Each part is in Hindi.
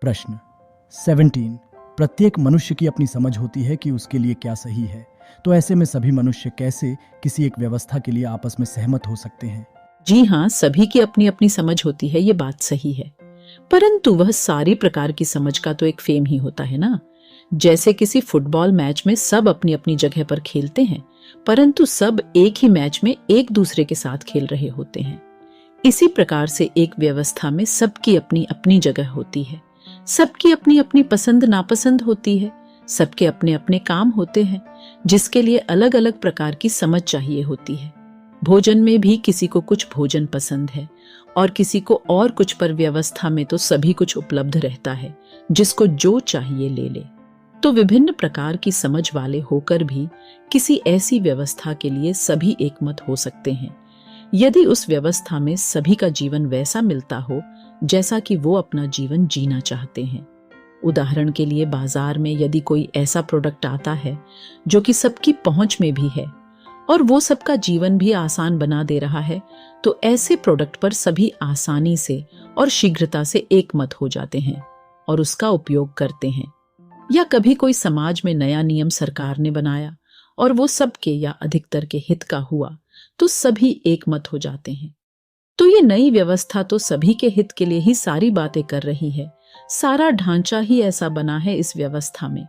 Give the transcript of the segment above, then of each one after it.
प्रश्न 17। प्रत्येक मनुष्य की अपनी समझ होती है कि उसके लिए क्या सही है, तो ऐसे में सभी मनुष्य कैसे किसी एक व्यवस्था के लिए आपस में सहमत हो सकते हैं? जी हाँ, सभी की अपनी अपनी समझ होती है, ये बात सही है। परंतु वह सारी प्रकार की समझ का तो एक फेम ही होता है ना। जैसे किसी फुटबॉल मैच में सब अपनी अपनी जगह पर खेलते हैं, परंतु सब एक ही मैच में एक दूसरे के साथ खेल रहे होते हैं। इसी प्रकार से एक व्यवस्था में सबकी अपनी अपनी जगह होती है, सबकी अपनी अपनी पसंद नापसंद होती है, सबके अपने अपने काम होते हैं, जिसके लिए अलग अलग प्रकार की समझ चाहिए होती है। भोजन में भी किसी को कुछ भोजन पसंद है और किसी को और कुछ, पर व्यवस्था में तो सभी कुछ उपलब्ध रहता है, जिसको जो चाहिए ले ले। तो विभिन्न प्रकार की समझ वाले होकर भी किसी ऐसी व्यवस्था के लिए सभी एकमत हो सकते हैं, यदि उस व्यवस्था में सभी का जीवन वैसा मिलता हो जैसा कि वो अपना जीवन जीना चाहते हैं। उदाहरण के लिए, बाजार में यदि कोई ऐसा प्रोडक्ट आता है जो कि सबकी पहुंच में भी है और वो सबका जीवन भी आसान बना दे रहा है, तो ऐसे प्रोडक्ट पर सभी आसानी से और शीघ्रता से एकमत हो जाते हैं और उसका उपयोग करते हैं। या कभी कोई समाज में नया नियम सरकार ने बनाया और वो सबके या अधिकतर के हित का हुआ, तो सभी एकमत हो जाते हैं। तो ये नई व्यवस्था तो सभी के हित के लिए ही सारी बातें कर रही है, सारा ढांचा ही ऐसा बना है इस व्यवस्था में,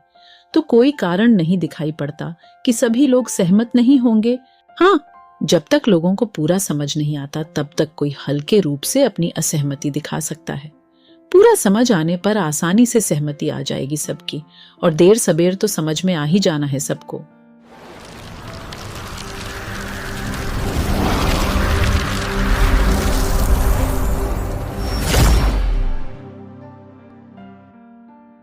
तो कोई कारण नहीं दिखाई पड़ता कि सभी लोग सहमत नहीं होंगे। हाँ, जब तक लोगों को पूरा समझ नहीं आता तब तक कोई हल्के रूप से अपनी असहमति दिखा सकता है। पूरा समझ आने पर आसानी से सहमति आ जाएगी सबकी, और देर सबेर तो समझ में आ ही जाना है सबको।